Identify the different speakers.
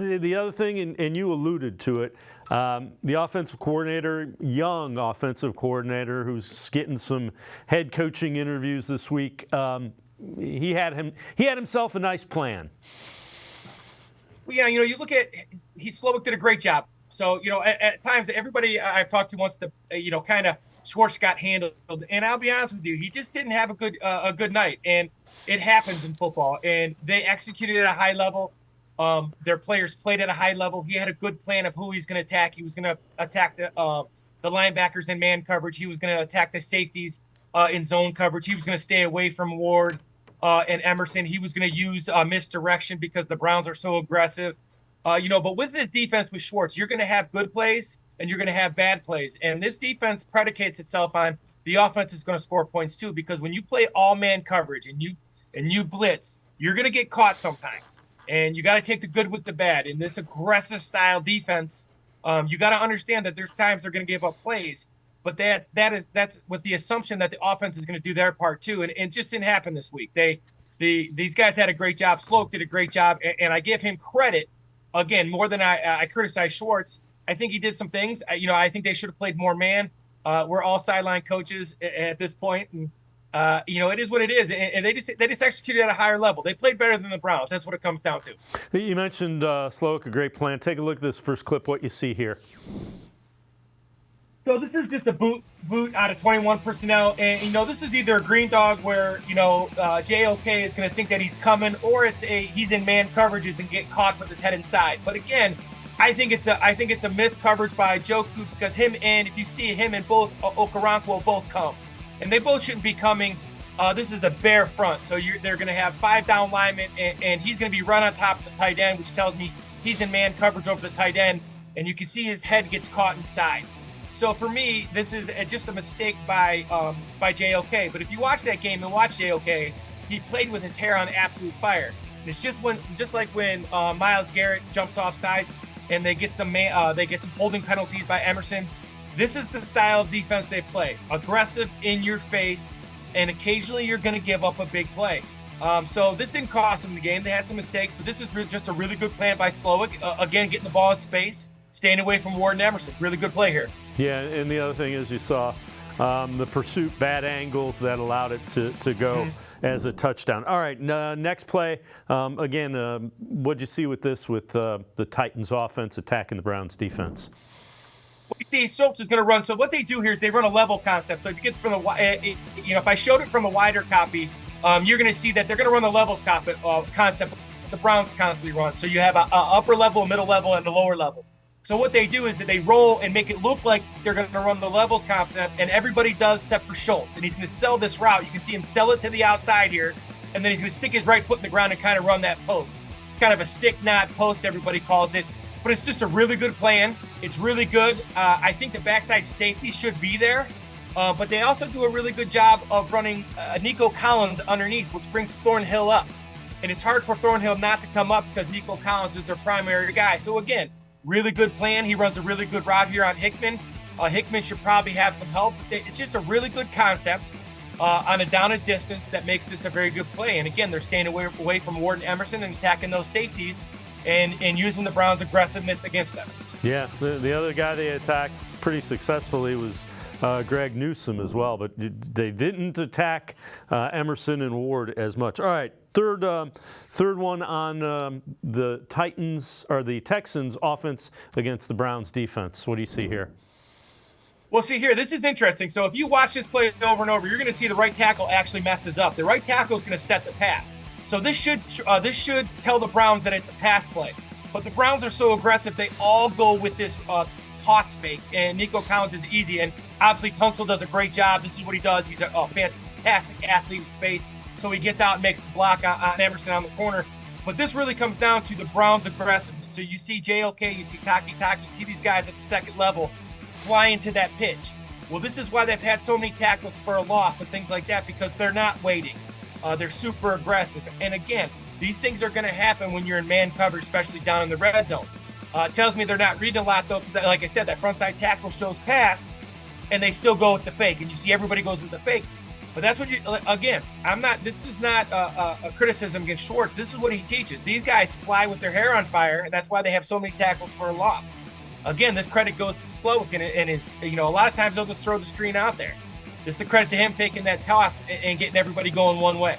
Speaker 1: The other thing, and you alluded to it, the offensive coordinator, young offensive coordinator, who's getting some head coaching interviews this week. He had himself a nice plan.
Speaker 2: Well, yeah, you look at Slowick did a great job. So at times everybody I've talked to wants to kind of Schwartz got handled, and I'll be honest with you, he just didn't have a good night, and it happens in football. And they executed at a high level. Their players played at a high level. He had a good plan of who he's going to attack. He was going to attack the linebackers in man coverage. He was going to attack the safeties in zone coverage. He was going to stay away from Ward and Emerson. He was going to use misdirection because the Browns are so aggressive. But with the defense with Schwartz, you're going to have good plays and you're going to have bad plays. And this defense predicates itself on the offense is going to score points too, because when you play all man coverage and you blitz, you're going to get caught sometimes. And you got to take the good with the bad. In this aggressive style defense, you got to understand that there's times they're going to give up plays, but that's with the assumption that the offense is going to do their part too. And it just didn't happen this week. These guys had a great job. Slowick did a great job, and I give him credit again more than I criticize Schwartz. I think he did some things. I think they should have played more man. We're all sideline coaches at this point, and it is what it is, and they just executed at a higher level. They played better than the Browns. That's what it comes down to.
Speaker 1: You mentioned Slowick, a great plan. Take a look at this first clip. What you see here.
Speaker 2: So this is just a boot out of 21 personnel, and this is either a green dog where JOK is going to think that he's coming, or he's in man coverages and get caught with his head inside. But again, I think it's a missed coverage by Joku, because if you see him and both Okoronkwo both come. And they both shouldn't be coming. This is a bare front. So they're going to have 5 down linemen, and he's going to be run on top of the tight end, which tells me he's in man coverage over the tight end. And you can see his head gets caught inside. So for me, this is just a mistake by JOK. But if you watch that game and watch JOK, he played with his hair on absolute fire. And it's just like when Myles Garrett jumps off sides and they get some holding penalties by Emerson. This is the style of defense they play. Aggressive, in your face, and occasionally you're going to give up a big play. So this didn't cost them the game. They had some mistakes, but this is just a really good plan by Slowick. Again, getting the ball in space, staying away from Ward and Emerson. Really good play here.
Speaker 1: Yeah, and the other thing is you saw the pursuit, bad angles that allowed it to go as a touchdown. All right, next play. Again, what'd you see with this, with the Titans offense attacking the Browns defense?
Speaker 2: Well, you see, Schultz is going to run. So what they do here is they run a level concept. So if you get from if I showed it from a wider copy, you're going to see that they're going to run the levels concept the Browns constantly run. So you have a upper level, a middle level, and a lower level. So what they do is that they roll and make it look like they're going to run the levels concept, and everybody does except for Schultz. And he's going to sell this route. You can see him sell it to the outside here, and then he's going to stick his right foot in the ground and kind of run that post. It's kind of a stick knot post, everybody calls it. But it's just a really good plan. It's really good. I think the backside safety should be there. But they also do a really good job of running Nico Collins underneath, which brings Thornhill up. And it's hard for Thornhill not to come up because Nico Collins is their primary guy. So again, really good plan. He runs a really good route here on Hickman. Hickman should probably have some help. It's just a really good concept on a down and distance that makes this a very good play. And again, they're staying away from Ward and Emerson and attacking those safeties and using the Browns' aggressiveness against them.
Speaker 1: Yeah, the other guy they attacked pretty successfully was Greg Newsome as well, but they didn't attack Emerson and Ward as much. All right, third one on the Texans offense against the Browns defense. What do you see here?
Speaker 2: Well, see here, this is interesting. So if you watch this play over and over, you're going to see the right tackle actually messes up. The right tackle is going to set the pass. So this should tell the Browns that it's a pass play. But the Browns are so aggressive, they all go with this toss fake, and Nico Collins is easy. And obviously Tunsil does a great job. This is what he does. He's a fantastic athlete in space. So he gets out and makes the block on Emerson on the corner. But this really comes down to the Browns' aggressiveness. So you see JOK, you see Taki, you see these guys at the second level fly into that pitch. Well, this is why they've had so many tackles for a loss and things like that, because they're not waiting. They're super aggressive. And again, these things are going to happen when you're in man coverage, especially down in the red zone. It tells me they're not reading a lot, though, because like I said, that front side tackle shows pass, and they still go with the fake. And you see everybody goes with the fake. But that's what again, this is not a criticism against Schwartz. This is what he teaches. These guys fly with their hair on fire, and that's why they have so many tackles for a loss. Again, this credit goes to Slowick and his, a lot of times they'll just throw the screen out there. This is a credit to him taking that toss and getting everybody going one way.